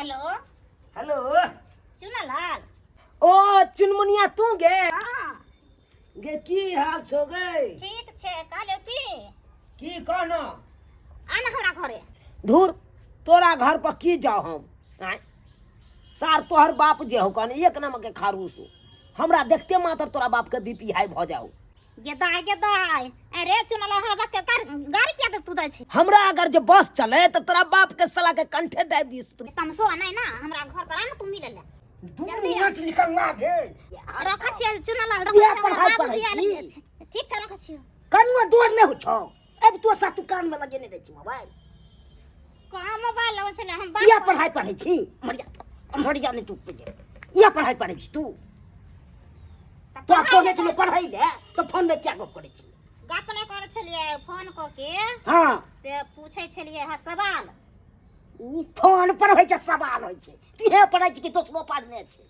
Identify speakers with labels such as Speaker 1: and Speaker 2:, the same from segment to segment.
Speaker 1: Hello
Speaker 2: hello
Speaker 1: Chunalal.
Speaker 2: ओ चुनमुनिया तू गे
Speaker 1: हाँ
Speaker 2: गे की हाल छो गे
Speaker 1: ठीक छे कहले
Speaker 2: की कहना
Speaker 1: आना हमरा घरे।
Speaker 2: धूर तोरा घर पर की जाओ हम आय सार तोहर बाप जे हो कन एक नमक के खारूस हो हमरा देखते मात्र तोरा बाप के बीपी हाई भ जाओ।
Speaker 1: गेदाय गेदाय अरे चुनालाल हमरा के गाड़ी क्या दे तू दै छी।
Speaker 2: हमरा अगर जे बस चले तो तोरा बाप के साला के कंठे डाल दिस तू।
Speaker 1: तमसो नहीं ना हमरा घर पर आना तू मिले ले
Speaker 2: 2 मिनट निकलना दे
Speaker 1: रख छी चुनालाल
Speaker 2: ये पढ़ाई पढ़ाई छी
Speaker 1: ठीक छ रख छी
Speaker 2: कन्नो डोर ने हो छौ अब तो सा तू कान में लगे ने दै छी मोबाइल
Speaker 1: कहां मोबाइल लौ छले हम
Speaker 2: ये पढ़ाई पढ़ाई छी मरिया ने तू पे ये पढ़ाई पढ़ाई छी तू तो कॉलेज में पढ़ाई ले तो फोन में क्या गप करे छी
Speaker 1: गप नहीं करे छलिए फोन को के
Speaker 2: हां
Speaker 1: से पूछे छलिए है सवाल
Speaker 2: फोन पर होय छै सवाल होय छै तुहे पढ़ाई छी कि दोसरो पढ़ने छै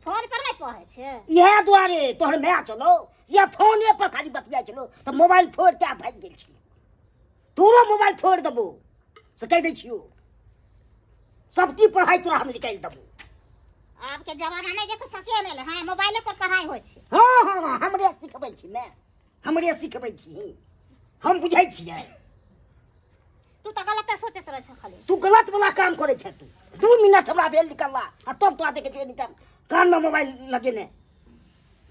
Speaker 1: फोन पर नहीं पढ़े छे
Speaker 2: इहे दुआरे तोहर मैं चलो ये फोने पर खाली बतिया चलो तो मोबाइल फोड़ के भाग गेल छी तोरो मोबाइल फोड़ देबो से कह दै छियो सबकी पढ़ाई तोरा हम निकाल देबो।
Speaker 1: अब के जमाना नहीं देखो छके ने हां मोबाइल पर पढ़ाई होय छै।
Speaker 2: हां हमरे सिखबै छी ने हमरे सिखबै छी हम बुझै छियै
Speaker 1: तू तो गलत सोचत रह छ खाली
Speaker 2: तू गलत वाला काम करे छ तू 2 मिनट हमरा भेल निकलला आ तब तो आते के निकाल कान में मोबाइल लगे ने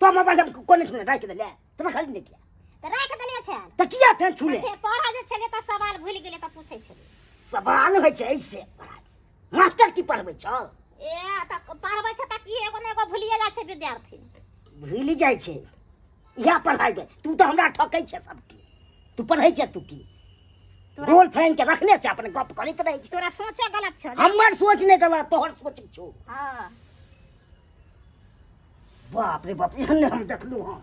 Speaker 2: तो मोबाइल हम कोने से राख दे ले तो खाली नहीं किया
Speaker 1: तो राख देलिए छ
Speaker 2: तो किया फेर छुले
Speaker 1: पढ़ा जे छले त सवाल भूल गेले त पूछै छले
Speaker 2: सवाल होय छै ऐसे मास्टर की पढ़बै छ
Speaker 1: ए त पढ़बै छ त की एगो ने एगो भूलिए जा छै विद्यार्थी
Speaker 2: भूल जाय छै या पढ़ाई तू तो हमरा ठकै छै सबकी तू पढ़ै छै तू की गोल फ्रेंड के रखने छ अपन गप करैत रहै छै
Speaker 1: तोरा सोचे गलत छ
Speaker 2: हमर सोच नहीं गलत तोहर सोच छौ।
Speaker 1: हां
Speaker 2: बाप रे बाप एहन हम देखलू हां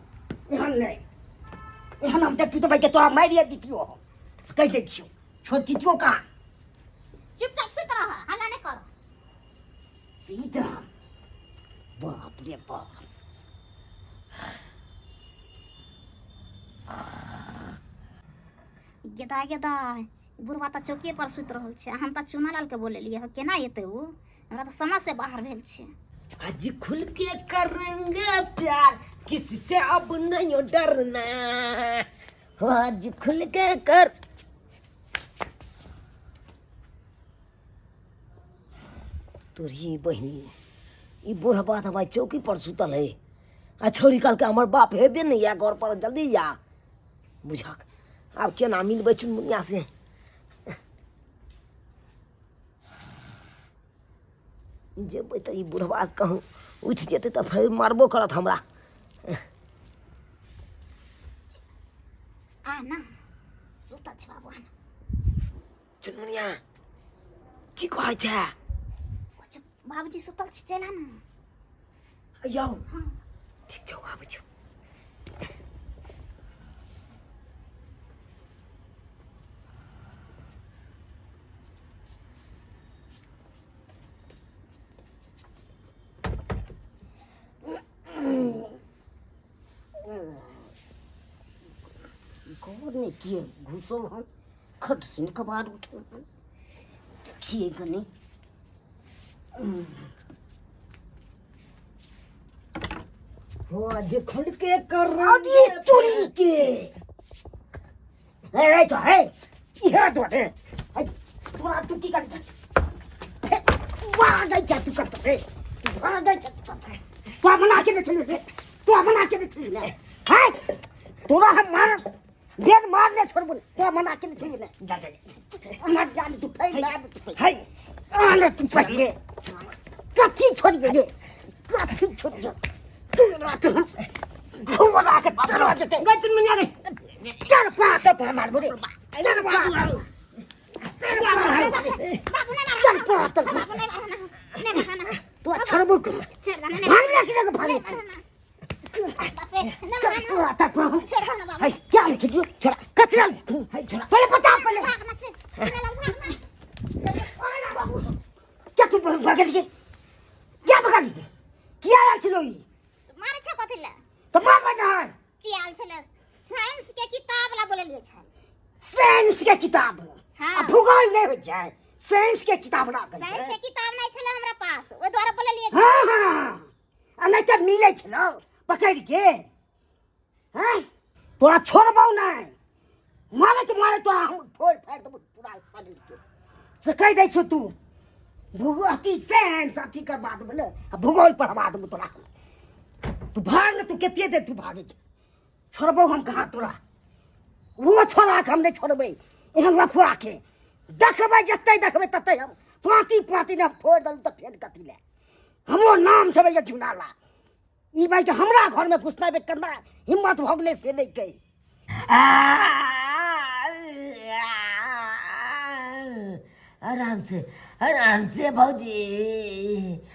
Speaker 2: एहन हम देखी तो भाई के तोरा मारिए दितियो हम कह दै छियो छोड़ दितियो का
Speaker 1: चुपचाप से रह हल्ला नहीं कर
Speaker 2: सीधा बाप रे बाप
Speaker 1: गेदा गेदा बुढ़वा त चौकी पर सुत रहल छै हम त चुनालाल के बोलेलिए केना एते उ हमरा त समझ से बाहर भेल छै।
Speaker 2: आज खुल के करेंगे प्यार किसी से अब नहीं डरना आज खुल के कर तोरी बहनी ई बूढ़ा बात हमारे चौकी पर सुतल है आ छोड़ी काल के हमर बाप हेबे नहीं या घर पर जल्दी या बुझा अब केना मिलबै चुनमुनिया से जेबै तऽ ई बुढ़वा कहूँ उठि जेतै तऽ फेर मारबो करत हमरा।
Speaker 1: आ ना सुतल छै बाबू आना
Speaker 2: चुनमुनिया की कहै छै
Speaker 1: बाबूजी सुतल छै चला ना
Speaker 2: यौ ठीक छौ आबै छौ घर में किए घुसल हन खट से कबाड़ उठल हन किए गनी हो आज खुल के कर अरे तुरी के ए तो है ये तो है तोरा तू की कर वाह गई जा तू करत रे वाह गई जा तू मना के चले रे तू मना के चले है तोरा हम मार देर मारने छोड़ बोले ते मना के छोड़ बोले जा जा मर जाने तू फैल जाने तू फैल है आले तू फैल कथी छोड़ गे कथी छोड़ जा तू रात घुमरा के चला जते गचन में रे चल पात पर मार बोले चल बाबू चल पात
Speaker 1: बाबू नहीं मारना
Speaker 2: तू छोड़बो कर
Speaker 1: छोड़ देना नहीं
Speaker 2: भागने की जगह भागे
Speaker 1: बाप रे ना
Speaker 2: चल तू आता पर
Speaker 1: छोड़ देना बाबू
Speaker 2: है क्या है छोड़ा कचरा तू है छोड़ा पहले बता पहले
Speaker 1: भागना से चुनालाल भागना
Speaker 2: क्या तू भाग गई क्या भाग गई क्या आल चलो ई
Speaker 1: मारे छ कथिला
Speaker 2: तो बाबा ना
Speaker 1: की आल छले साइंस के किताब ला बोले छै
Speaker 2: साइंस के किताब
Speaker 1: हाँ।
Speaker 2: भूगोल नहीं हो जाए साइंस के किताब ना कर
Speaker 1: साइंस के किताब नहीं
Speaker 2: मिले छ न पकड़ के हैं तोरा छोड़बौ नहीं मारे तो हम फोड़ फाड़ देबो पूरा शरीर के से कह दै छ तू भूगोल से साथी करवा देबो न भूगोल पढ़वा देबो तोरा तू भाग न तू केते देर तू भागे छ छोड़बौ हम कहाँ तोरा वो छोड़ा के हम नहीं छोड़बै एहन लफुआ के देखबै जतै देखबै ततै हम पाती ने फोड़ दल त फेर कथी ले हमरो नाम छबे ये झुनाला ई भाई के हमरा घर में घुसनाबे करना हिम्मत भोगले से नहीं कही
Speaker 3: आराम से भौजी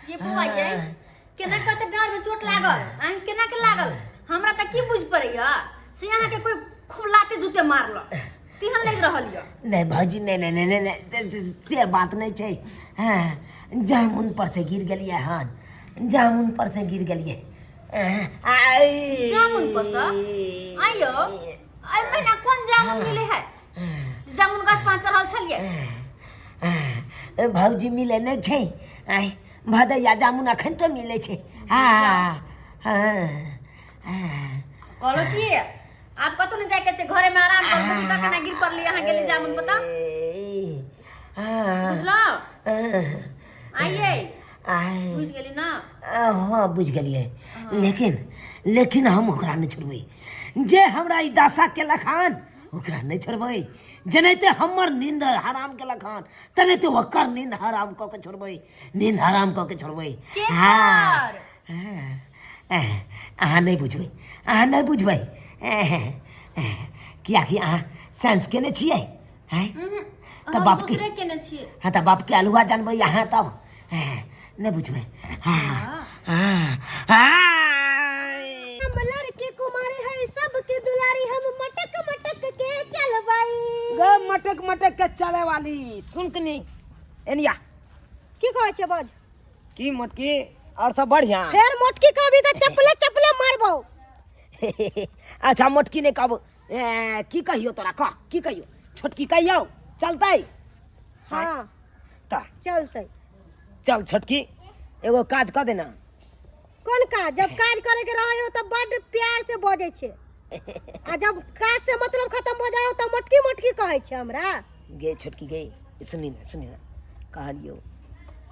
Speaker 4: ये बुआ ये केना कते डार में चोट लागल आ केना के लागल हमरा त की बुझ पड़ैया से यहाँ के कोई खूब लाते जूते मारल तिहन लग रहल य
Speaker 3: नहीं भौजी नहीं से बात नहीं छै हाँ जामुन पर से गिर गेलिए हन जामुन पर से गिर गेलिए
Speaker 4: जामुन पर से आइयो आई महीना कौन जामुन मिले है जामुन गाछ पांच चढ़ल छलिए
Speaker 3: भौजी मिले नहीं छै आई भदैया जामुन अखन तो मिले छै हाँ
Speaker 4: कहलो की आप कतो न जाय के छे घरे में आराम कर बुझबा केना गिर पड़ली यहाँ गेली जामुन बता बुझलो आइए बुझ गेली ना
Speaker 3: हाँ बुझ गेलिए लेकिन हम ओकरा नहीं छोड़बै जे हमरा ई दशा केलक हन ओकरा नहीं छोड़बै जेनाहिते हमर नींद हराम केलक हन तेनाहिते ओकर नींद हराम कऽ के छोड़बै नींद हराम कऽ के छोड़बै हाँ अहाँ नहीं बुझबै कियाकि अहाँ साइंस केने छियै तऽ बाप के
Speaker 4: केने छियै
Speaker 3: हाँ तऽ बाप के अलुआ जानबै अहाँ तब नहीं बुझबै
Speaker 2: हम लड़के कुमारी है सबके दुलारी हम मटक के चलबाई
Speaker 5: गे मटक के चले वाली सुन के नहीं एनिया
Speaker 2: की कहै छै बज
Speaker 5: की मोटकी और सब बढ़िया
Speaker 2: फेर मोटकी कहबी त चपले मारबो
Speaker 5: अच्छा मोटकी ने कहब की कहियो तोरा कह की कहियो छोटकी कहियो चलतै
Speaker 2: हां
Speaker 5: त
Speaker 2: चलतै
Speaker 5: चल छोटकी एगो काज कर देना
Speaker 2: कोन काज जब काज करे के रहे हो तब बड़ प्यार से बजे छे आ जब काज से मतलब खत्म हो जाओ तो मोटकी कहै छे हमरा
Speaker 5: गे छोटकी गे सुनी ना कहलियो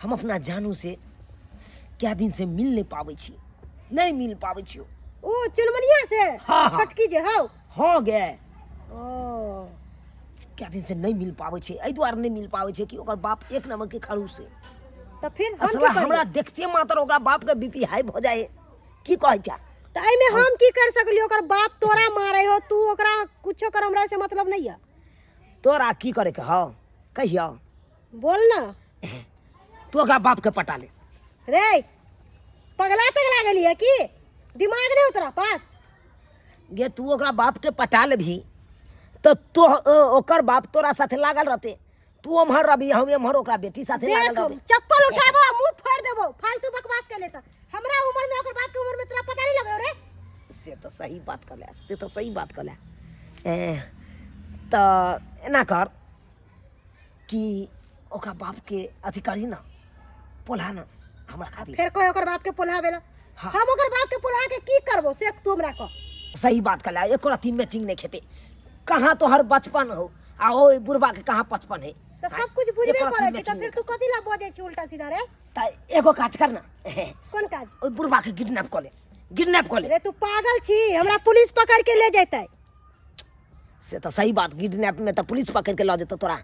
Speaker 5: हम अपना जानू से क्या दिन से मिल नहीं पाबै छी नहीं मिल पाबै छी
Speaker 2: ओ चुनमुनिया से
Speaker 5: हाँ।
Speaker 2: छोटकी जे हौ
Speaker 5: हो गे
Speaker 2: ओ
Speaker 5: क्या दिन से नहीं मिल पाबै छै एहि दुआरे नहीं मिल पाबै छै कि ओकर बाप एक नंबर के खड़ूस है
Speaker 2: तो फिर हम
Speaker 5: असला
Speaker 2: की
Speaker 5: हमरा देखते मात्र ओकरा बाप के बीपी हाई हो जाए की कहै छै
Speaker 2: त एई में हम की कर सकली ओकर बाप तोरा मारे हो तू ओकरा कुछो कर हमरा से मतलब नहीं है
Speaker 5: तोरा की करे के हौ कहियो
Speaker 2: बोल ना
Speaker 5: तू ओकरा बाप के पटा ले
Speaker 2: रे पगला गेली है की दिमाग नहीं हो तोरा पास
Speaker 5: गे तू ओकरा बाप के पटा लेभी तो ओकर बाप तोरा साथे लागल रहते तू अमहर रही हम एमहर ओकरा बेटी साथे लागल
Speaker 2: देख
Speaker 5: रहते
Speaker 2: चप्पल उठाबो मुंह फोड़ देबो फालतू बकवास कर लेता हमरा उम्र में ओकर बाप के उम्र में तोरा पता नहीं लगो रे
Speaker 5: से तो सही बात कहले तो एना कर कि ओकरा बाप के अथी करी ना पोल्हा ना हमरा खातिर
Speaker 2: फिर कोई ओकर बाप के पोल्हावेला
Speaker 5: हाँ।
Speaker 2: हम ओकर बाप के पोल्हा के की करबो से तू हमरा कह
Speaker 5: सही बात कहला एको रती मैचिंग नहीं खेते कहाँ तो हर बचपन हो आ ओ बुढ़बा के कहाँ बचपन है
Speaker 2: तो सब कुछ बुझबे करे छी त फिर तू कथि ला बजे छी उल्टा सीधा रे
Speaker 5: त एगो काज करना
Speaker 2: कोन काज
Speaker 5: ओ बुढ़बा के किडनैप कर ले
Speaker 2: रे तू पागल छी हमरा पुलिस पकड़ के ले जेतै
Speaker 5: से तो सही बात किडनैप में तो पुलिस पकड़ के ला जेतो तोरा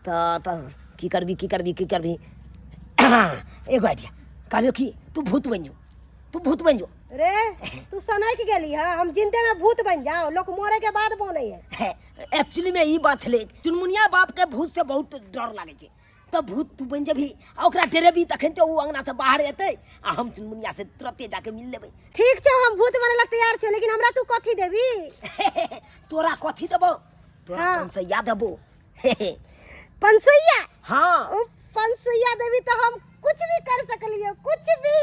Speaker 5: तो की करबी एगो आइडिया कहलियो कि तू भूत बन जो
Speaker 2: रे तू सनक गेली है हम जिंदे में भूत बन जाओ लोग मरे के बाद बने है
Speaker 5: एक्चुअली में ई बात छले चुनमुनिया बाप के भूत से बहुत डर लागे छे तो भूत तू बन जेबी आ ओकरा डरेबी तखन तो उ अंगना से बाहर एतै आ हम चुनमुनिया से तुरंते जाके मिल लेबै
Speaker 2: ठीक छौ हम भूत बने ला तैयार छौ लेकिन हमरा तू कथि देबी
Speaker 5: तोरा कथी देबो तोरा
Speaker 2: हाँ।
Speaker 5: पंसैया देबो
Speaker 2: पंसैया
Speaker 5: हाँ
Speaker 2: ओ पंसैया देबी तो हम कुछ भी कर सकलियो कुछ भी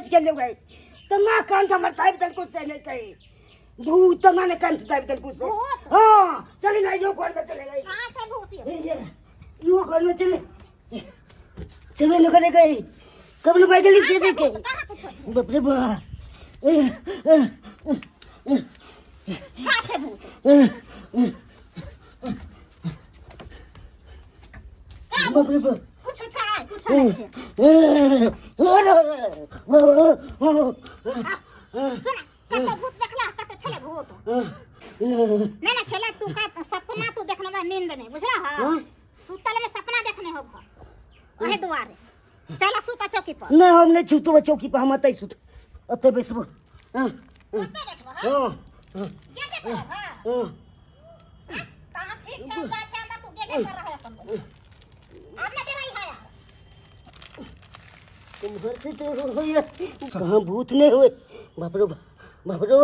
Speaker 2: बच के ले गए तना कान हमर ताब तल को से नहीं कहे भूत तना ने कान ताब तल को से हां चले ना यो घर में चले गए
Speaker 1: कहाँ से भूत ये?
Speaker 2: यो घर में चले चले निकले गए कब न बैठली से के
Speaker 1: कहाँ पे छोड़?
Speaker 2: बाप रे बा
Speaker 1: कहाँ से भूत?
Speaker 2: बाप रे बा
Speaker 1: कुछ छाड़ा कुछ नहीं छे। सुना कत भूत देखला कत छले भूत नहीं ना छले तू का सपना तू देखने में नींद नहीं बुझला हां सुतल में सपना देखने हो ओहे दुआरे चला सुता चौकी पर
Speaker 2: ना हम नहीं छूतो चौकी पर हम अतै सुत अतै बैसबो हां
Speaker 1: ओते बैठबा
Speaker 2: हां
Speaker 1: गेटे पर हां ता हम ठीक से जा छे अंदर तू गेटे पर रहे अपन आपने डराई है
Speaker 2: तुम घर से तो होया कहां भूत नहीं हुए बाप रे बाप रे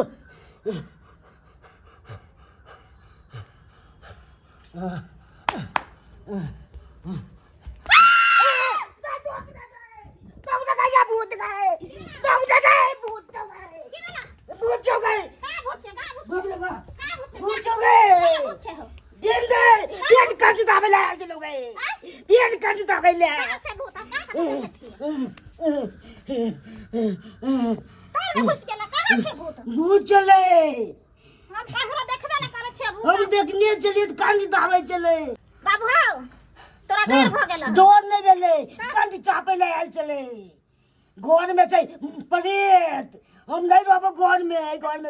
Speaker 1: अच्छा भूत कहाँ घुस गेला कहाँ छे भूत
Speaker 2: भूत चले
Speaker 1: हम ककरो देखबे न करे छे भूत
Speaker 2: हम देखने चलिए कांडी दावे चले
Speaker 1: बाबू हो तोरा डर भ गेल
Speaker 2: डोर नहीं देले कांडी चापे ले आयल चले घर में छै प्रेत हम नहीं रहबो घर में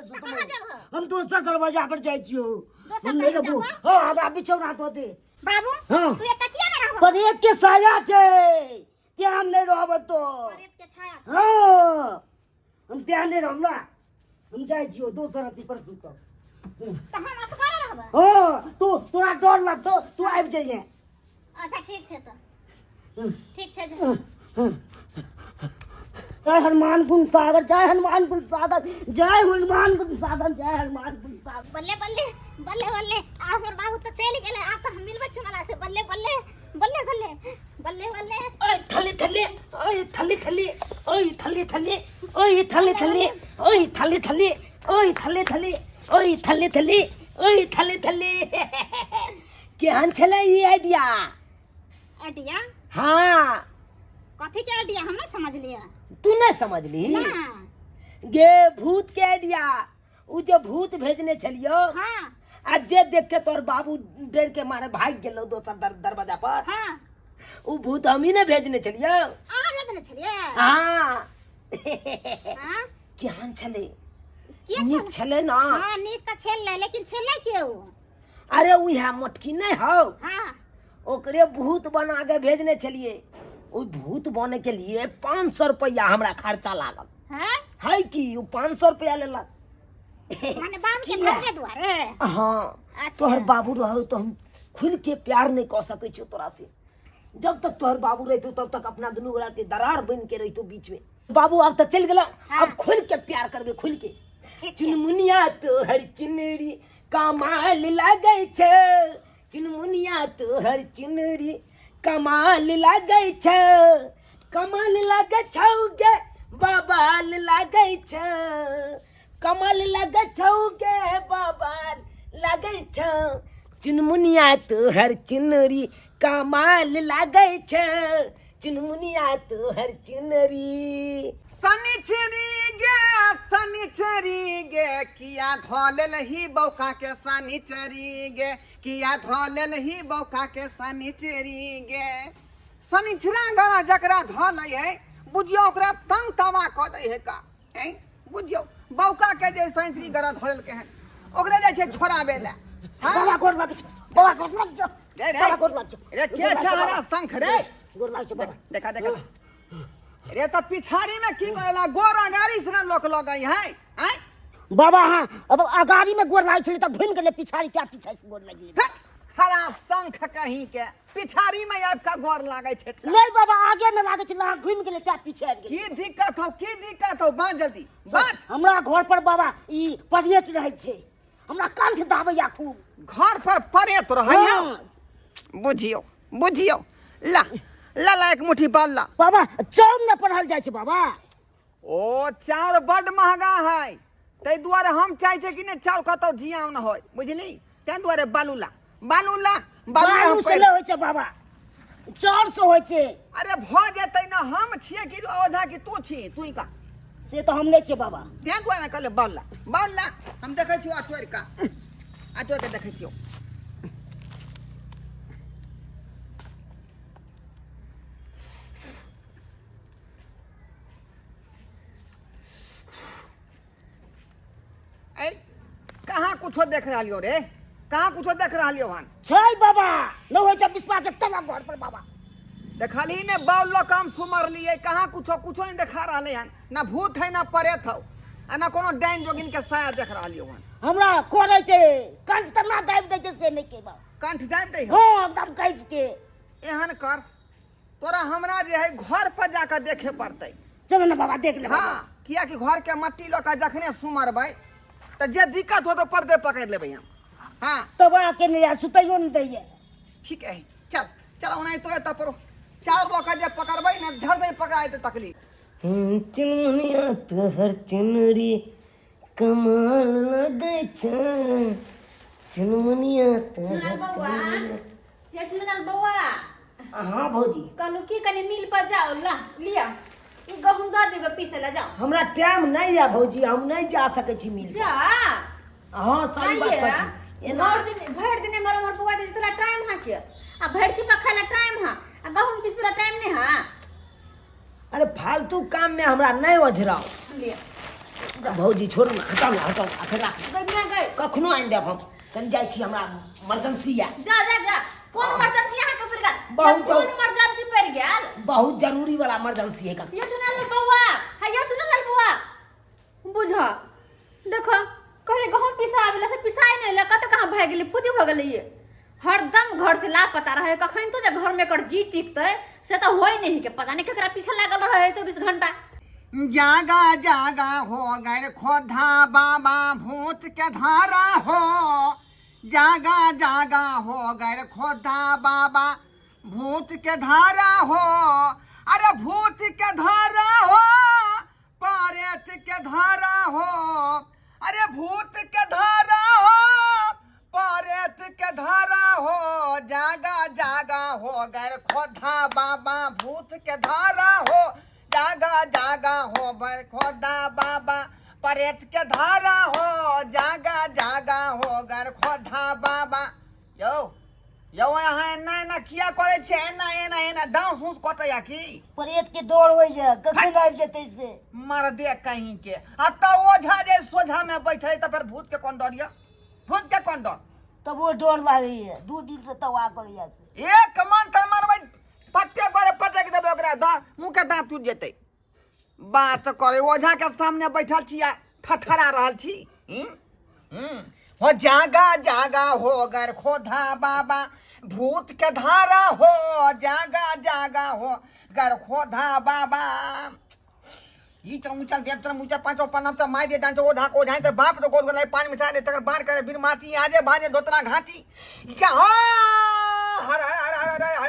Speaker 2: सुतबो
Speaker 1: कहाँ जेबहो?
Speaker 2: हम दोसर दरवाजा पर जाय छियो
Speaker 1: दोसर
Speaker 2: हम नहीं
Speaker 1: दरवाजा
Speaker 2: रहबो
Speaker 1: पर?
Speaker 2: हां हमरा बिछौना तो दे
Speaker 1: बाबू
Speaker 2: हाँ।
Speaker 1: तू एत किया न रहबो
Speaker 2: प्रेत के साया छै ते हम नहीं रहबो तो
Speaker 1: प्रेत के छाया छे
Speaker 2: हां हम ते नहीं रहला हम जाय छियो दोसर अथी पर सुतब
Speaker 1: त हम असगर रहबो
Speaker 2: हां तोरा डर लगतो तू आबि जाइए
Speaker 1: अच्छा ठीक छे त ठीक छे जे
Speaker 2: जय हनुमान कुंड सागर जय हनुमान कुंड सागर जय हनुमान कुंड सागर जय हनुमान कुंड सागर
Speaker 1: बल्ले बल्ले बल्ले बल्ले आ हमर बाबू त चल गेले आ त हम मिलबे चुनाला से बल्ले बल्ले बल्ले बल्ले बल्ले बल्ले
Speaker 3: ओए थले थले ओए थले थले ओए थले थले ओए थले थले ओए थले थले ओए थले थले ओए थले थले ओए थले थले केहन छले ई आइडिया
Speaker 1: आइडिया
Speaker 3: हाँ
Speaker 1: कथी के आइडिया हम नहीं समझ लिया
Speaker 3: तू नहीं समझ ली
Speaker 1: ना
Speaker 3: गे भूत के आइडिया उ जो भूत भेजने छलियो
Speaker 1: हां
Speaker 3: आ जे देख के तोर बाबू डर के मारे भाग गेलो दोसर दरवाजा पर
Speaker 1: हां
Speaker 3: उ भूत हम ही ने भेजने छलियो
Speaker 1: आ भेजने छलिए
Speaker 3: हाँ
Speaker 1: हां
Speaker 3: केहन छले
Speaker 1: के
Speaker 3: नीक छले ना
Speaker 1: हां नीक त छेल ले लेकिन छेले के उ
Speaker 3: अरे उहे मोटकी नहीं हो
Speaker 1: हां
Speaker 3: ओकरे भूत बना के भेजने छलिए उ भूत बने के लिए 500 रुपया हमरा खर्चा लागल
Speaker 1: हां
Speaker 3: है कि उ 500 रुपया लेलक
Speaker 1: माने बाबू के घरे दुआरे
Speaker 3: हाँ
Speaker 1: अच्छा।
Speaker 3: तोहर बाबू रहो तो हम खुल के प्यार नहीं कर सके छो तोरा से जब तक तोहर बाबू रहतो तब तक अपना दुनू गोड़ा के दरार बन के रहतो बीच में बाबू अब तो चल गेलो
Speaker 1: हाँ।
Speaker 3: अब खुल के प्यार करबे खुल के
Speaker 1: ठीक है
Speaker 3: चुनमुनिया तोहर चिनरी कमाल लागे छे चुनमुनिया तोहर चिनरी कमाल लागे छे कमाल लागे छौ गे बाबाल लागे छे कमाल लागे छौ गे बाबाल लागे छे चुनमुनिया तोहर चिनरी कमाल लागे छे चुनमुनिया तोहर चिनरी
Speaker 6: सनिचरी गे किया धोलेल ही बौका के सनिचरी गे किया धोलेल ही बौका के सनिचरी गे सनिचरा गरा जकरा धोले है बुझियो ओकरा तंग तवा क दे है का हैं बुझियो बौका के जे सनिचरी गरा धोलेल के है ओकरा जे छे छोड़ाबे ले
Speaker 2: बाबा गोर लग बाबा गोर लग जा
Speaker 6: रे
Speaker 2: बाबा गोर लग
Speaker 6: रे के छाड़ा शंख रे
Speaker 2: गोर लग जा बाबा
Speaker 6: देखा देखा रे तो पिछाड़ी में की कहला गोरा गाड़ी से ना लोक लगई है हैं
Speaker 2: बाबा हाँ अब अगाड़ी में गोर लाग छले त भूल गेले पिछाड़ी क्या पीछे से गोर लगी
Speaker 6: हरा शंख कहीं के पिछाड़ी में आपका गोर लागे छे
Speaker 2: नहीं बाबा आगे में लागे छले घूम गेले क्या पीछे आबि गेले
Speaker 6: की दिक्कत हो बात जल्दी बात
Speaker 2: हमरा घर पर बाबा ई पड़ियत रहे छे हमरा कंठ दाबैया खूब
Speaker 6: घर पर परे तो रहे बुझियो बुझियो ला ला ला एक मुट्ठी बाल ला
Speaker 2: बाबा चौम न पढ़ल जाय छे बाबा
Speaker 6: ओ चाउर बड महंगा है, ताहि दुआरे हम चाहे छै कि ने चाउर कतौ जियान होय, बुझली? ताहि दुआरे बालूला बालूला बालू हम
Speaker 2: से होइ छै बाबा, 400 होइ छै।
Speaker 6: अरे भ जेतै ना, हम छिए कि ओझा कि तू छी, तू का
Speaker 2: से तो हम नहीं छे बाबा।
Speaker 6: ताहि दुआरे कहले बालूला बालूला हम देखै छियो अटोर का अटोर के देखै छियो। ए कहाँ कुछो देख रहा रे, कहाँ कुछो देख रहा हन?
Speaker 2: छै बाबा, न होइ छै विश्वास तब घर पर बाबा।
Speaker 6: देखली ने बाल लो काम सुमर लिए, कहाँ कुछो कुछो नहीं देखा रहा हन, ना भूत है ना प्रेत हो, आ ना कोनो डाइन जोगिन के साया देख रहा हन।
Speaker 2: हमरा कोरे छै कंठ त ना दाबि दै छै से नहीं के बाबा।
Speaker 6: कंठ दाबि दे हो?
Speaker 2: हां एकदम कैस के।
Speaker 6: एहन कर, तोरा हमरा जे है घर पर जाकर देखे पड़तै।
Speaker 2: चलो ना बाबा देख ले।
Speaker 6: हाँ, किया कि घर के मट्टी लो का जखने सुमरबै त जे दिक्कत हो तो पर्दे पकड़ लेबै हम। हाँ
Speaker 2: तब आके नहीं सुतैयो नहीं दैये।
Speaker 6: ठीक है, चल चल ओनाहि तो एत पर चार लो का जे पकड़बै ना धर दे पकड़ाई तो तकलीफ।
Speaker 3: चुनमुनिया तोहर चुनरी कमाल लगे छ, चुनमुनिया तोहर चुनरी।
Speaker 4: ये चुनल बउआ,
Speaker 3: हाँ भौजी,
Speaker 4: कहलू की कने मिल पर जाओ, ला लिया ई गहूम द देगा पीसे ला, जाओ।
Speaker 3: हमरा टाइम नहीं है भौजी, हम नहीं जा सके छी मिल।
Speaker 4: जा
Speaker 3: हाँ सही बात
Speaker 4: आइए,
Speaker 3: कहछी।
Speaker 4: भर दिन मर बुआ दे तोला टाइम हा के, आ भेड़सी पखा ला टाइम हा, आ गहूम पीस वाला टाइम नहीं हा।
Speaker 3: अरे फालतू काम में हमरा नहीं ओझराओ।
Speaker 4: लिया
Speaker 3: भौजी छोड़ू ना, हटाओ ना हटाओ, आखिर राख
Speaker 4: गई गई
Speaker 3: कखनो आनि देब हम, कन जाइ छी, हमरा इमरजेंसी है।
Speaker 4: जा जा जा, कौन इमरजेंसी यहाँ के फिर गल,
Speaker 3: बहुत
Speaker 4: कौन इमरजेंसी पड़ गेल?
Speaker 3: बहुत जरूरी वाला इमरजेंसी है।
Speaker 4: ये चुनल बउआ, हां ये चुनल बउआ, बुझा देखो कहले गहूम पिसा आवेला से पिसाई नहीं ला, कत कहां भाग गेली, फुदी भ गेली ये। हरदम घर से लापता रहे, कखन तो जे घर में कर जी टिकते से तो होई नहीं के, पता नहीं केकरा पीछे लागल रहे 24 घंटा।
Speaker 6: जागा जागा हो गए खोधा बाबा भूत के धारा हो, जागा जागा हो गए खोधा बाबा भूत के धारा हो। अरे भूत के धारा हो, पारेत के धारा हो, अरे भूत के धारा हो, पारेत के धारा हो। जागा जागा हो गए खोधा बाबा भूत के धारा हो, जागा जागा हो बर खोदा बाबा परेत के धारा हो, जागा जागा हो गर खोदा बाबा। यो यो यहाँ एना एना किया करे छे, एना एना एना डांस उस कटया की
Speaker 2: प्रेत के दौड़ होइ है, कखन आबि जेतै से
Speaker 6: मर दे कहीं के। अत ओझा जे सोझा में बैठे त फिर भूत के कौन डरिया, भूत के कौन डर?
Speaker 2: तब वो डर लागे है, 2 दिन से तवा करिया से।
Speaker 6: एक मंत्र मारबै पट्टे करे पटक देबै ओकरा मुंह के दांत टूट जेतै। बात करे ओझा के सामने बैठल छी आ ठठरा रहल छी। हो जागा जागा हो गर खोधा बाबा भूत के धारा हो, जागा जागा हो गर खोधा बाबा। ई चल देव तर मुझे पांचो पन्ना तो माय दे डांच ओझा को ओझा तो बाप तो गोद गलाई पानी मिठा दे तकर बार करे बिन माती आजे भाजे दोतना घाटी क्या हो हर हर हर हर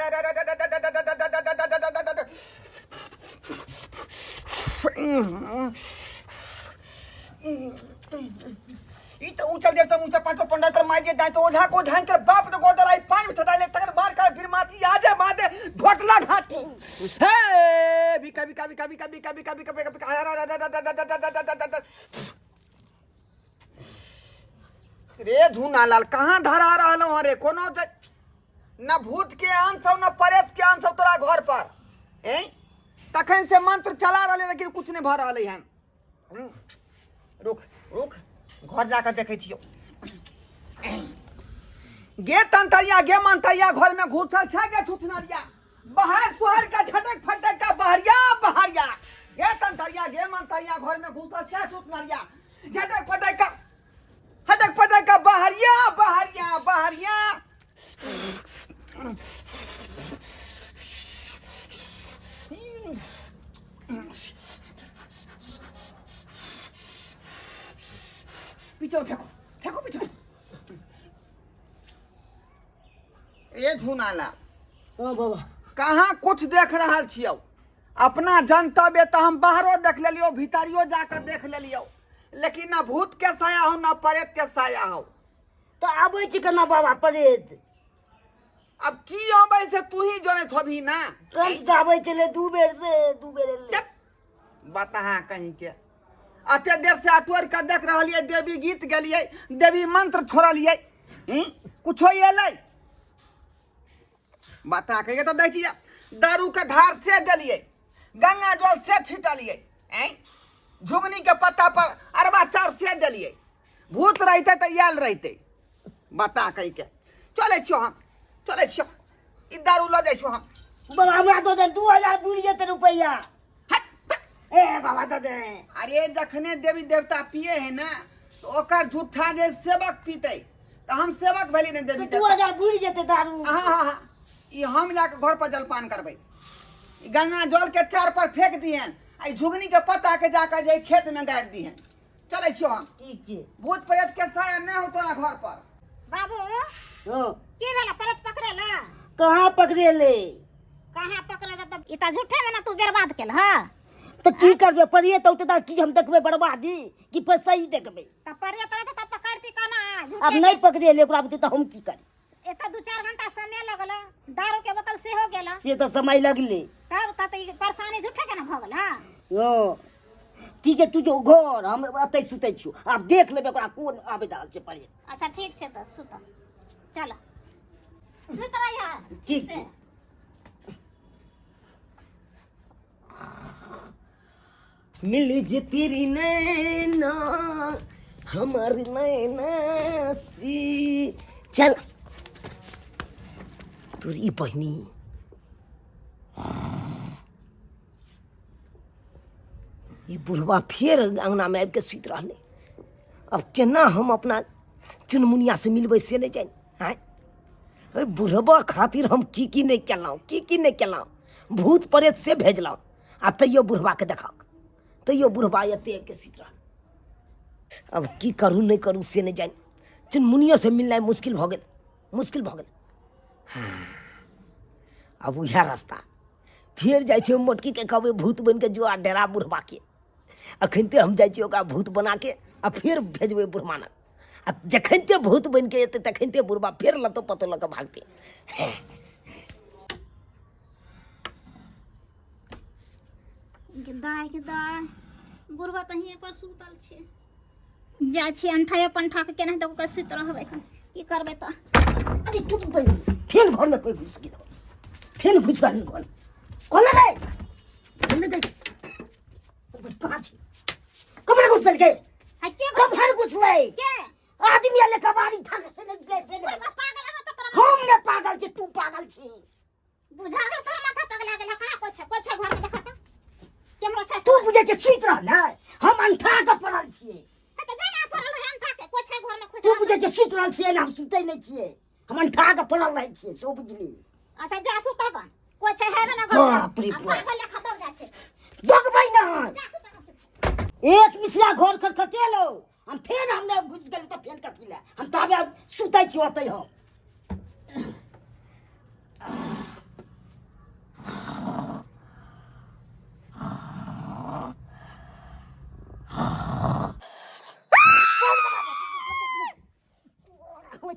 Speaker 6: ई तो उछल देव तो मुझे पांचो पन्ना तो माय दे डांच ओझा को ओझा तो बाप तो गोद गलाई पानी मिठा दे तकर बार करे बिन माती आजे भाजे दोतना घाटी हे बिका बिका बिका बिका बिका बिका बिका बिका बिका रे झूनालाल कहाँ धरा रहल रे? कोनो न भूत के अंश न प्रेत के अंश तोरा घर पर तखन से मंत्र चला रहे लेकिन कुछ नहीं भ रहा है। रुक रुक घर जाकर देखे छियो। गे तंतरिया गे मंतरिया घर में घुसल छे गे थुथनरिया, बाहर सोहर का झटक फटक का बहरिया बहरिया। गे तंतरिया गे मंतरिया घर में घुसल छे थुथनरिया, झटक फटक का हटक फटक का बहरिया बहरिया बहरिया। पीछे फेंको फेंको पीछे। ए झुनाला
Speaker 2: हां बाबा
Speaker 6: कहाँ कुछ देख रहा छियो? अपना जनतव्य तो हम बाहरों देख लियो, भीतरियो जाकर देख लियो, लेकिन ना भूत के साया हो ना प्रेत के साया हो।
Speaker 2: तो आबै छी केना बाबा प्रेत?
Speaker 6: अब की अबै से तू ही जाने छबी ना।
Speaker 2: कंठ आबै चले दू बेर एले।
Speaker 6: बता कहीं के अते देर से अटोर के देख रहलिए, देवी गीत गेलिए, देवी मंत्र छोड़लिए, कुछो एलै? बता कहिए तो दै छी, दारू के धार से देलिए, गंगा जल से छिटलिए, झुगनी के पत्ता पर अरबा चाउर से देलिए, भूत रहते तो याल रहते। बता कही के चले छियो हम, चले छियो, ई दारू ल जाइ छियो हम।
Speaker 2: बाबा हमरा तो दे 2000 बुढ़ जेते रुपैया। ए बाबा तो दे।
Speaker 6: अरे जखने देवी देवता पिए है ना तो ओकर झूठा जे सेवक पीते तो हम सेवक भेली ने देवी देवता।
Speaker 2: 2000 बुढ़ जेते दारू।
Speaker 6: हाँ, ई हम जाके घर पर जलपान करबै, ई गंगा जल के चार पर फेंक दिहन, आई झुगनी के पत्ता के जाकर जे खेत में गाड़ दिहन। चले छियो हम।
Speaker 2: ठीक छै।
Speaker 6: भूत प्रेत के साया न हो तोरा घर पर।
Speaker 1: बाबू
Speaker 2: हां
Speaker 1: के वाला परत पकड़ेला?
Speaker 2: कहां पकड़ेले?
Speaker 1: कहाँ पकड़ेला? तब इता झूठे में ना तू बर्बाद केल। हाँ
Speaker 2: तो की करबे? पड़िए तो उतना की हम देखबे बर्बादी कि पैसा ही देखबे?
Speaker 1: तब परे तरह तो पकड़ती काना झूठे।
Speaker 2: अब नहीं पकड़ेले ओकरा बते तो हम की करी?
Speaker 1: एता 2-4 घंटा समय लगल, दारू के बोतल से हो गेला,
Speaker 2: से तो समय लगले।
Speaker 1: तब ता तो परेशानी झूठे के ना भगल। हाँ
Speaker 2: हां ठीक है, तू जो घर हम अतै सुतै छियो, अब देख लेबे ओकरा कोन आबे डाल छै पड़िए।
Speaker 1: अच्छा ठीक छै, तो सुत चल सुत रहिया।
Speaker 2: ठीक छै।
Speaker 3: मिल जे तेरी नैना हमारी नैना सी। चल तोरी बहनी ये बुढ़वा फिर अंगना में आबि के सुति रहले। अब केना हम अपना चुनमुनिया से मिलबै से नहीं जानी। आय बुढ़वा खातिर हम की नहीं केलहुँ, की नहीं केलहुँ, भूत प्रेत से भेजलहुँ, आ तैयो बुढ़वा के देखा, तैयो बुढ़वा एते के सुति रहल। अब की करूँ नहीं करूँ से नहीं जानी। चुनमुनियों से मिलना मुश्किल भऽ गेल, मुश्किल भऽ गेल। हाँ अब उएह रास्ता फिर जाइ छै, मोटकी के कहबै भूत बन के जो आ डेरा बुढ़वा के। अखनते हम जाइ छी ओकरा भूत बना के आ फिर भेजबै बुढ़मानक, आ जखनते भूत बन के एतै तखनते बुढ़वा फिर लतो पतो लऽ कऽ भागतै।
Speaker 1: गिद्दा बुढ़वा तो हिये पर सुतल छे, जा छी अंठाए पंठा के केना तो सुत रहबै, की करबै त?
Speaker 2: अरे तू तो फेन घर में कोई घुस गेल, फेन घुस गेल घर। कौन है? कौन है? कहाँ छी? कमरे घुस गए?
Speaker 1: है के
Speaker 2: कब घुस गए?
Speaker 1: के
Speaker 2: आदमी आले कबाड़ी था से नहीं कैसे नहीं?
Speaker 1: पागल है तो तोरा
Speaker 2: हम ने पागल छी, तू पागल छी।
Speaker 1: बुझा गेल तोरा माथा पगला गेल। कहाँ कोछ घर में देखा त केमरो छ?
Speaker 2: तू बुझे छे सुइत रहल है, हम अंठा के पड़ल छिए।
Speaker 1: है त जाना पड़ल है अंठा के कोछ घर में खोज।
Speaker 2: तू बुझे छे सुइत रहल छिए, हम सुतै नहीं छिए, हम अंठा के पड़ल रह छिए, सो बुझली?
Speaker 1: अच्छा जा सुतब, कोछ है ना घर।
Speaker 2: बाप रे बाप।
Speaker 1: पागल ले खतम जा छे,
Speaker 2: दगबै ना।
Speaker 1: जा सुतब।
Speaker 2: एक मिसरा घर खटखटेलो, हम फेन हमने घुस गेल तो फेन कथि ले? हम तबे सुतै छी ओतै हम।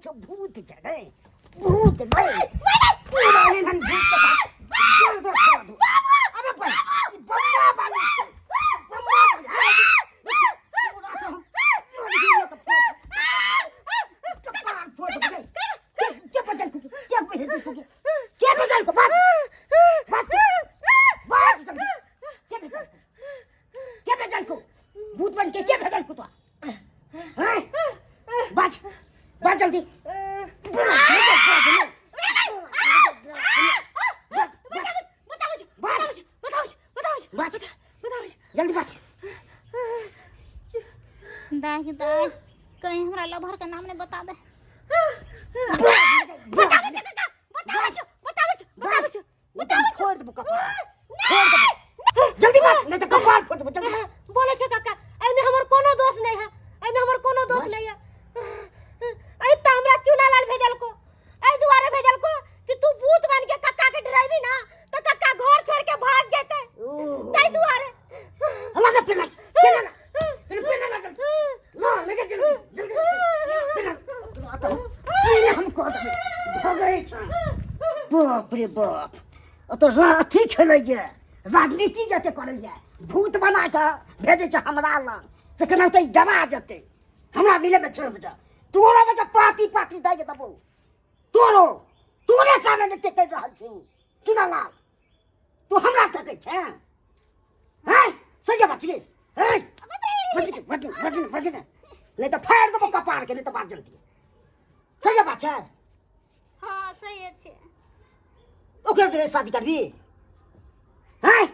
Speaker 2: भूत चढ़े, भूत गए पूरा लेन भूत का बोल दो छोड़ दो। अरे भाई बम्बा वाली छे, बम्बा वाली पूरा तो मोर तो कपार फोड़ दे। क्या बदल को, क्या बदल को, क्या बदल को? बात जल्दी, क्या बदल को? भूत बन के क्या बदल को? तो हैं बात जल्दी। जल्दी बात।
Speaker 1: दाग कहीं हमरा लभर के नाम ने बता दे।
Speaker 2: फोड़ दे कपार, जल्दी बात, नहीं तो कपार फोड़ दे। जल्दी
Speaker 4: बोले छो काका, एमे हमर कोनो दोष नहीं है, एमे हमर कोनो दोष नहीं है। आई त हमरा चुनालाल भेजल को, आई दुआरे भेजल को कि तू भूत बन के काका के डराइबी ना तो काका घर छोड़ के भाग जेते।
Speaker 2: बाप रे बाप तो अथी खेलैये राजनीति जते करैये भूत बना के भेजे छ हमरा लग से केना त डरा जते हमरा मिले में छोड़ जा तोरा में तो पार्टी पार्टी दे के दबो तोरे काने ने टेक रहल छी चुना ला तू हमरा तकै छ हैं सही बात छै हे बजने नहीं तो फाड़ दबो कपार के नहीं तो बात जल्दी सही बात छै
Speaker 1: हाँ सही छे
Speaker 2: ओकरे से शादी करबी हैं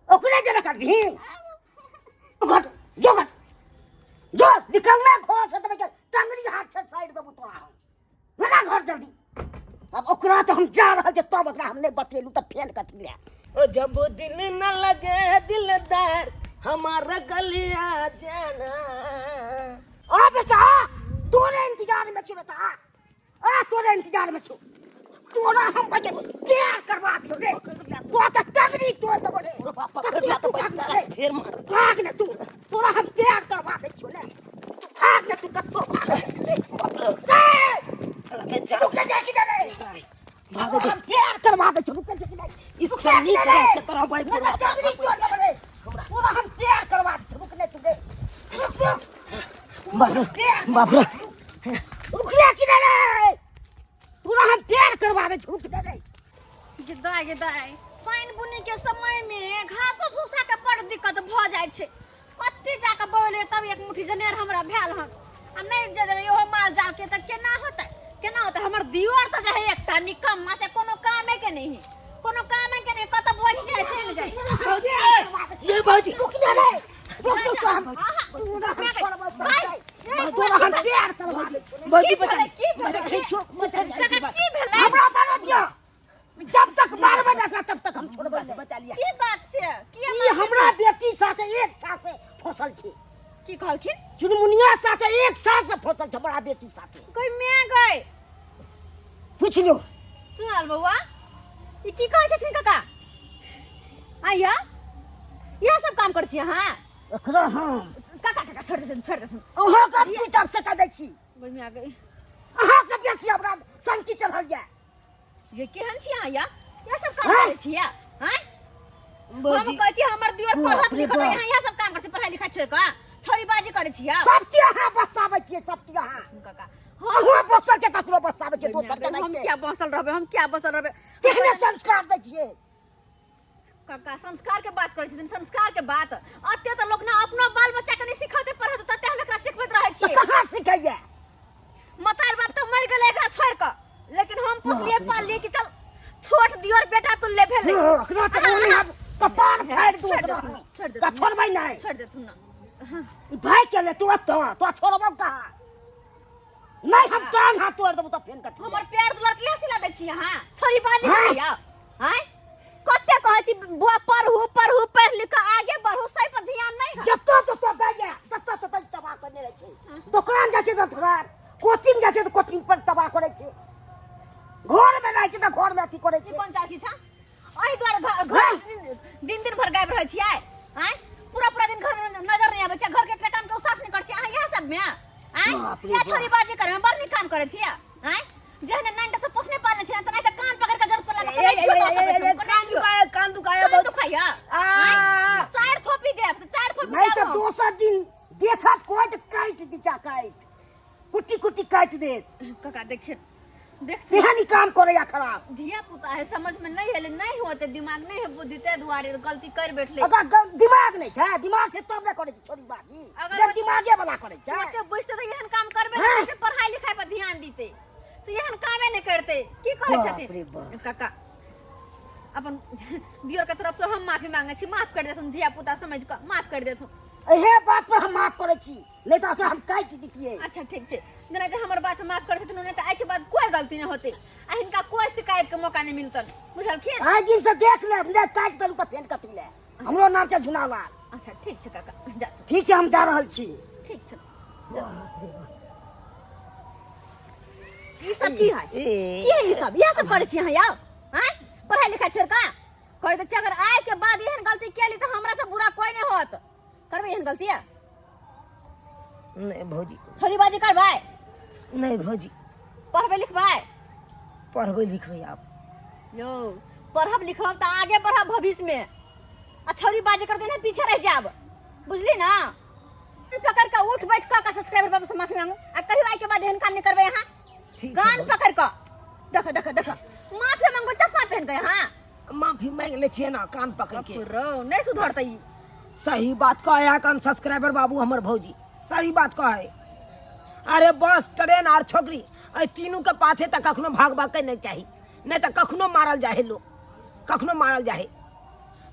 Speaker 2: ओकरे जने करबी घट जो निकलना घर से तब टंगरी हाथ से साइड दबो तोरा लगा घर जल्दी अब ओकरा तो हम जा रहल जे तब ओकरा हमने बतेलू त फेल कथि ले
Speaker 3: ओ जब दिल न लगे दिलदार हमारा गलिया जाना
Speaker 2: आ बेटा तोरे इंतजार में छु बेटा तोरे इंतजार में छु तोरा हम बजे प्यार करवा दियो रे तो त टंगरी तोड़ दबो रे
Speaker 3: पकड़ लिया तो बस साला फिर मार
Speaker 2: भाग ले तू तोरा हम प्यार करवा दे छु ने तू भाग ले तू कत्तो
Speaker 3: के जा
Speaker 2: रुक जा कि रे भाग दे प्यार करवा दे छु रुक जा कि
Speaker 3: इस सनी के तरह भाई
Speaker 2: पूरा टंगरी तोड़ दबो रे तोरा हम प्यार करवा दे रुक ले तू दे
Speaker 3: बाप रे
Speaker 2: रुक ले कि रे तोरा हम प्यार करवा दे छु रुक जा रे
Speaker 4: गिदाई पानी बुनी के समय में घासो भूसा के बड़ दिक्कत भ जाय छै कत्ते जाके बोले तब एक मुट्ठी जनेर हमरा भेल हन आ नहीं जे यो माल जाल के त केना होता हमर दियोर त जे एकटा निकम्मा से कोनो कामे के नहीं कत भोज जाय छै जाय
Speaker 3: ये बाजी
Speaker 2: रुक जा रे रुक हम तोरा हम छोड़बो तोरा हम प्यार करवा दे
Speaker 3: बाजी बचा
Speaker 4: की भेलै
Speaker 3: खींचो मत
Speaker 4: की भेलै
Speaker 2: हमरा मारो दिया जब तक मारबे ना तब तक हम छोड़बे नहीं
Speaker 3: बचा लिया
Speaker 4: की बात छै की
Speaker 2: ई हमरा बेटी साथे एक साथ से फसल छी
Speaker 4: की कहलखिन
Speaker 2: चुनमुनिया साथे एक साथ से फसल छ बड़ा बेटी साथे
Speaker 4: कोई मैं गई
Speaker 2: पूछ लो
Speaker 4: सुनाल बउआ ई की कहै छथिन काका आइया यह सब काम कर छी हां
Speaker 2: एकरा हम
Speaker 4: काका छोड़ दे
Speaker 2: ओहो कंप्यूटर से कर दै छी
Speaker 4: बई में आ गई
Speaker 2: अहाँ सब बेसी हमरा संकी चढ़ल जाय
Speaker 4: ये केहन छी आइया यह सब काम करे छी हैं हम कहै छी हमर दियोर पढ़त लिखत यहाँ यह सब काम कर छी पढ़ाई लिखाई छोड़ के छोरी बाजी करे छी या
Speaker 2: सब के अहाँ बसाबै छियै सब के अहाँ
Speaker 4: काका
Speaker 2: अहाँ बसल छै ककरो बसाबै छै दोसर के
Speaker 4: हम
Speaker 2: नहीं
Speaker 4: क्या बसल रहबे
Speaker 2: केहने संस्कार दै छियै
Speaker 4: काका संस्कार के बात करे छथिन संस्कार के बात अत्ते त लोग ना अपनो बाल बच्चा के नहीं सिखाते पढ़त तते हम एकरा सिखबैत रहै
Speaker 2: तो
Speaker 4: छी
Speaker 2: कहाँ सिखैया
Speaker 4: मतार बाप तो मर गेलै एकरा छोड़ के लेकिन हम पुछलिए पालिए कि चल छोट दियोर बेटा तू ले भेले
Speaker 2: ओकरा तो ओने हम कपार फाड़ दू
Speaker 4: छोड़ दे
Speaker 2: का छोड़बै नहीं
Speaker 4: छोड़ दे तू ना
Speaker 2: भाई के ले तू तो छोड़बौ कहाँ नहीं हम टांग हाथ तोड़ देबो तो फेन कथि
Speaker 4: हमर पैर दुलर के सिला दै छी अहाँ छोरी बाजी करैया हैं कते कहै छी बुआ पढ़ू पढ़ लिख के आगे बढ़ू सही पर ध्यान नहीं है
Speaker 2: जत्तो तो दैया तत्तो तो तबाह करने रहे छै दुकान जाय छै तो दुकान कोचिंग जाय छै तो कोचिंग पर तबाह करे छै घर में रहै छै तो घर में अथी करे छै
Speaker 4: कोन चाची छा ओही द्वारा दिन भर गायब रहै छियै हैं पूरा दिन घर में नजर नहीं आबै छै घर के एकटा काम के उसास नहीं कर छी अहाँ यह सब में हैं या छोरी बाजी करे हम बड़ नहीं काम करे छियै हैं जहने नाइन से पोसने पालने छियै त नहीं त कान पकड़ के जरूरत पड़ला
Speaker 3: कान दुखाया
Speaker 4: बहुत दुखाया चार थोपी
Speaker 2: नहीं तो दोसर दिन देखत कोई तो काट दीचा काट कुटी काट दे
Speaker 4: काका देख
Speaker 2: एहनी काम करे या खराब
Speaker 4: धिया पुता है समझ में नहीं है नहीं होते दिमाग नहीं है बुद्धि ते दुआरे गलती कर बैठले
Speaker 2: अगर दिमाग नहीं छै दिमाग से तब ना करे छै छोरी बाजी अगर दिमागे वाला करे छै
Speaker 4: छोटे बुझते तो एहन काम करबे से पढ़ाई लिखाई पर ध्यान दीते से एहन कामे नहीं करते की कहै छथिन काका अपन दियोर के तरफ से हम माफी मांगे छी माफ कर देथुन धिया पुता समझ के माफ कर देथुन
Speaker 2: एहे बात पर हम माफ करे छी नहीं तो हम काट दितिए
Speaker 4: अच्छा ठीक छै जना जे हमर बात माफ कर देथुन नहीं तो आई के बाद कोई गलती नहीं होते आ इनका कोई शिकायत के मौका नहीं मिलतन बुझलखिन
Speaker 2: आज दिन से देख ले ने काट दलु त फेन कथि ले हमरो नाम छै झुनालाल
Speaker 4: अच्छा ठीक छै काका जा
Speaker 2: ठीक छै हम जा रहल छी
Speaker 4: ठीक छै ई सब की है ई सब करे छी अहाँ यार हैं पढ़ाई लिखाई छोड़ के कह दे अगर आए के बाद एहन गलती केली त हमरा से बुरा कोई नहीं होत करबे एहन गलती है
Speaker 3: नहीं भौजी
Speaker 4: छोरी बाजी करबै
Speaker 3: नहीं भौजी
Speaker 4: पढ़बे लिखबै
Speaker 5: पढ़बै लिखबै आप
Speaker 4: यो पढ़ब लिखब तो आगे बढ़ब भविष्य में। छौरी बाजे करते ना पीछे रह जाब, बुझली ना। पकड़ के उठ बैठ कर सब्सक्राइबर बाबू से माफी मांगू। अब कभी आई के बाद एहन काम नहीं करबे यहाँ।
Speaker 5: ठीक है
Speaker 4: कान
Speaker 5: भौजी।
Speaker 4: पकड़ कर देखो देखो देखो माफी मांगो, चश्मा पहन के यहाँ
Speaker 5: माफी मांग ले छिए ना कान पकड़ के।
Speaker 4: रो नहीं सुधरते ई।
Speaker 5: सही बात कहे है कान सब्सक्राइबर बाबू हमर भौजी, सही बात कहे। अरे बस ट्रेन और छोकरी ए तीनों के पाछे तक कखनो भाग के नहीं चाहिए, नहीं तो कखनो मारल जाए लोग, कखनो मारल जाए।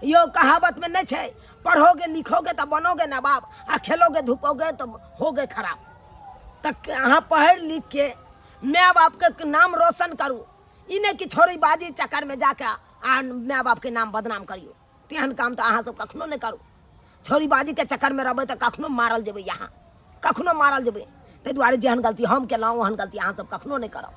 Speaker 5: यो कहावत में नहीं छे पढ़ोगे लिखोगे तो बनोगे नवाब, आ खेलोगे धूपोगे तो होगे खराब। तक अहाँ पढ़ लिख के माँ बाप के नाम रोशन करू, इन्हें की छोड़ी बाजी चक्कर में जाके आ माँ बाप के नाम बदनाम करियो। तेहन काम तो अहाँ सब कखनो नहीं करू। छोड़ी बाजी के चक्कर में रहबै तो कखनो मारल जेबै, यहाँ कखनो मारल जेबै। ताहि दुआरे जेहन गलती हम केलहुँ ओहन गलती अहाँ सब कखनो नहीं करब।